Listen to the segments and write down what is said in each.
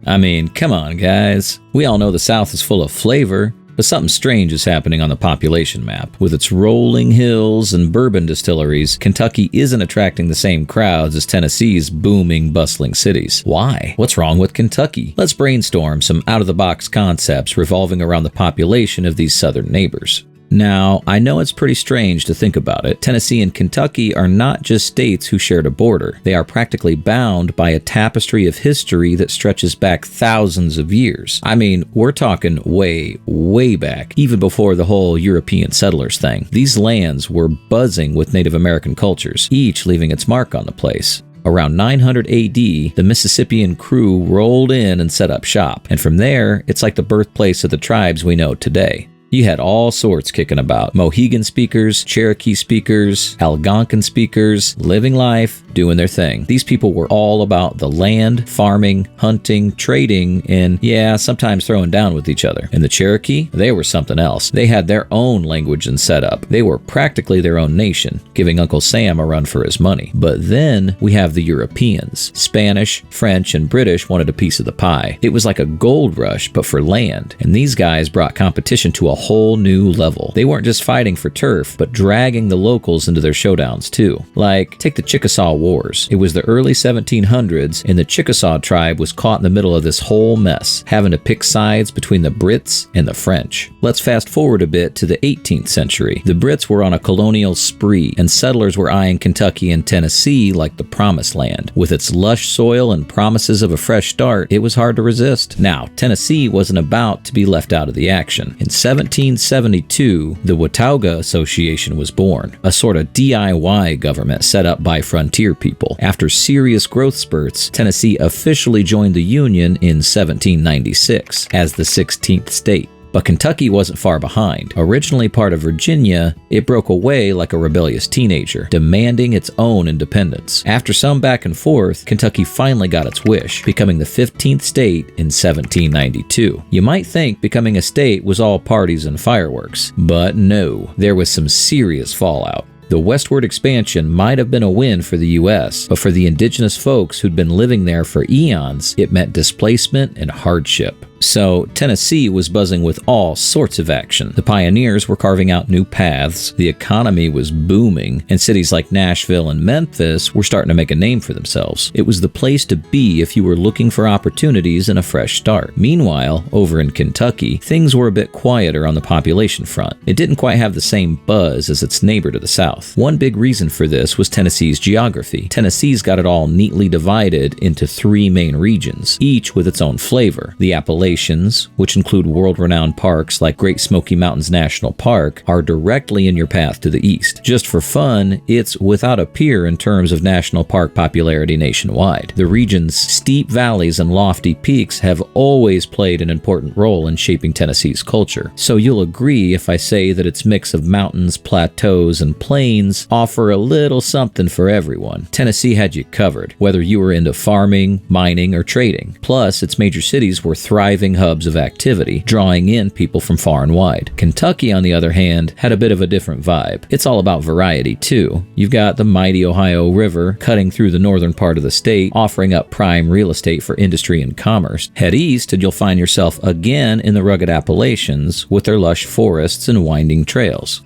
I mean, come on, guys. We all know the South is full of flavor, but something strange is happening on the population map. With its rolling hills and bourbon distilleries, Kentucky isn't attracting the same crowds as Tennessee's booming, bustling cities. Why? What's wrong with Kentucky? Let's brainstorm some out-of-the-box concepts revolving around the population of these southern neighbors. Now, I know it's pretty strange to think about it. Tennessee and Kentucky are not just states who shared a border. They are practically bound by a tapestry of history that stretches back thousands of years. I mean, we're talking way, way back, even before the whole European settlers thing. These lands were buzzing with Native American cultures, each leaving its mark on the place. Around 900 AD, the Mississippian crew rolled in and set up shop, and from there, it's like the birthplace of the tribes we know today. You had all sorts kicking about. Mohegan speakers, Cherokee speakers, Algonquin speakers, living life, doing their thing. These people were all about the land, farming, hunting, trading, and yeah, sometimes throwing down with each other. And the Cherokee, they were something else. They had their own language and setup. They were practically their own nation, giving Uncle Sam a run for his money. But then we have the Europeans. Spanish, French, and British wanted a piece of the pie. It was like a gold rush, but for land. And these guys brought competition to a whole new level. They weren't just fighting for turf, but dragging the locals into their showdowns too. Like, take the Chickasaw Wars. It was the early 1700s, and the Chickasaw tribe was caught in the middle of this whole mess, having to pick sides between the Brits and the French. Let's fast forward a bit to the 18th century. The Brits were on a colonial spree, and settlers were eyeing Kentucky and Tennessee like the promised land. With its lush soil and promises of a fresh start, it was hard to resist. Now, Tennessee wasn't about to be left out of the action. In 1772, the Watauga Association was born, a sort of DIY government set up by frontier people. After serious growth spurts, Tennessee officially joined the Union in 1796 as the 16th state. But Kentucky wasn't far behind. Originally part of Virginia, it broke away like a rebellious teenager, demanding its own independence. After some back and forth, Kentucky finally got its wish, becoming the 15th state in 1792. You might think becoming a state was all parties and fireworks, but no, there was some serious fallout. The westward expansion might have been a win for the U.S., but for the indigenous folks who'd been living there for eons, it meant displacement and hardship. So, Tennessee was buzzing with all sorts of action. The pioneers were carving out new paths, the economy was booming, and cities like Nashville and Memphis were starting to make a name for themselves. It was the place to be if you were looking for opportunities and a fresh start. Meanwhile, over in Kentucky, things were a bit quieter on the population front. It didn't quite have the same buzz as its neighbor to the south. One big reason for this was Tennessee's geography. Tennessee's got it all neatly divided into three main regions, each with its own flavor. The Appalachians, which include world-renowned parks like Great Smoky Mountains National Park, are directly in your path to the east. Just for fun, it's without a peer in terms of national park popularity nationwide. The region's steep valleys and lofty peaks have always played an important role in shaping Tennessee's culture. So you'll agree if I say that its mix of mountains, plateaus, and plains offer a little something for everyone. Tennessee had you covered, whether you were into farming, mining, or trading. Plus, its major cities were thriving hubs of activity, drawing in people from far and wide. Kentucky, on the other hand, had a bit of a different vibe. It's all about variety, too. You've got the mighty Ohio River cutting through the northern part of the state, offering up prime real estate for industry and commerce. Head east and you'll find yourself again in the rugged Appalachians with their lush forests and winding trails.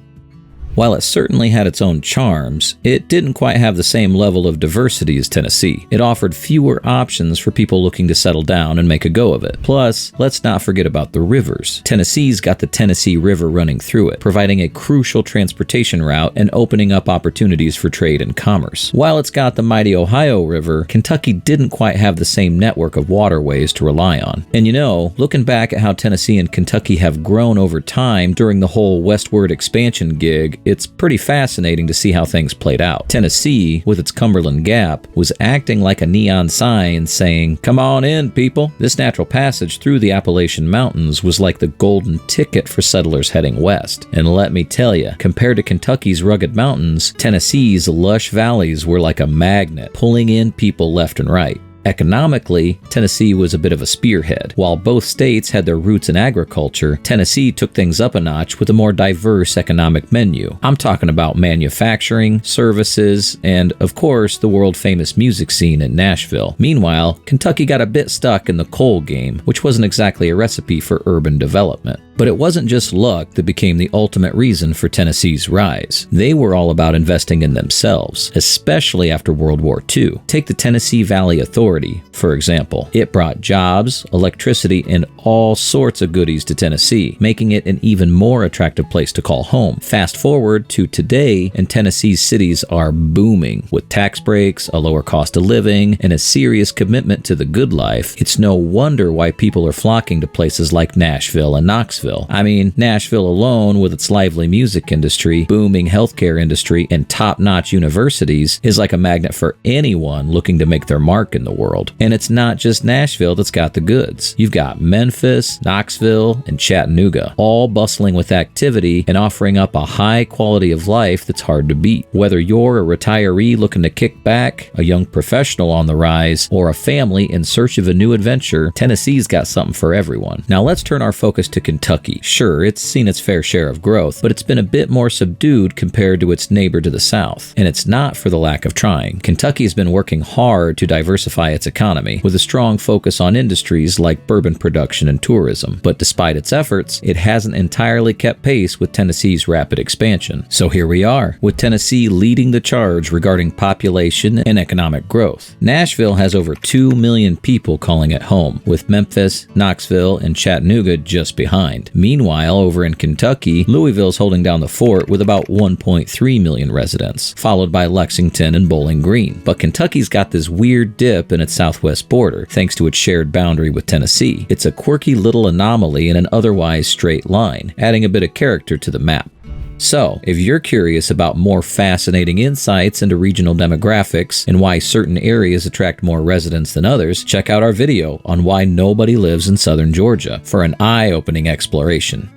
While it certainly had its own charms, it didn't quite have the same level of diversity as Tennessee. It offered fewer options for people looking to settle down and make a go of it. Plus, let's not forget about the rivers. Tennessee's got the Tennessee River running through it, providing a crucial transportation route and opening up opportunities for trade and commerce. While it's got the mighty Ohio River, Kentucky didn't quite have the same network of waterways to rely on. And you know, looking back at how Tennessee and Kentucky have grown over time during the whole westward expansion gig, it's pretty fascinating to see how things played out. Tennessee, with its Cumberland Gap, was acting like a neon sign saying, "Come on in, people." This natural passage through the Appalachian Mountains was like the golden ticket for settlers heading west. And let me tell you, compared to Kentucky's rugged mountains, Tennessee's lush valleys were like a magnet, pulling in people left and right. Economically, Tennessee was a bit of a spearhead. While both states had their roots in agriculture, Tennessee took things up a notch with a more diverse economic menu. I'm talking about manufacturing, services, and, of course, the world-famous music scene in Nashville. Meanwhile, Kentucky got a bit stuck in the coal game, which wasn't exactly a recipe for urban development. But it wasn't just luck that became the ultimate reason for Tennessee's rise. They were all about investing in themselves, especially after World War II. Take the Tennessee Valley Authority, for example. It brought jobs, electricity, and all sorts of goodies to Tennessee, making it an even more attractive place to call home. Fast forward to today, and Tennessee's cities are booming. With tax breaks, a lower cost of living, and a serious commitment to the good life, it's no wonder why people are flocking to places like Nashville and Knoxville. I mean, Nashville alone, with its lively music industry, booming healthcare industry, and top-notch universities, is like a magnet for anyone looking to make their mark in the world. And it's not just Nashville that's got the goods. You've got Memphis, Knoxville, and Chattanooga, all bustling with activity and offering up a high quality of life that's hard to beat. Whether you're a retiree looking to kick back, a young professional on the rise, or a family in search of a new adventure, Tennessee's got something for everyone. Now let's turn our focus to Kentucky. Sure, it's seen its fair share of growth, but it's been a bit more subdued compared to its neighbor to the south. And it's not for the lack of trying. Kentucky has been working hard to diversify its economy, with a strong focus on industries like bourbon production and tourism. But despite its efforts, it hasn't entirely kept pace with Tennessee's rapid expansion. So here we are, with Tennessee leading the charge regarding population and economic growth. Nashville has over 2 million people calling it home, with Memphis, Knoxville, and Chattanooga just behind. Meanwhile, over in Kentucky, Louisville's holding down the fort with about 1.3 million residents, followed by Lexington and Bowling Green. But Kentucky's got this weird dip in its southwest border, thanks to its shared boundary with Tennessee. It's a quirky little anomaly in an otherwise straight line, adding a bit of character to the map. So, if you're curious about more fascinating insights into regional demographics and why certain areas attract more residents than others, check out our video on why nobody lives in southern Georgia for an eye-opening exploration.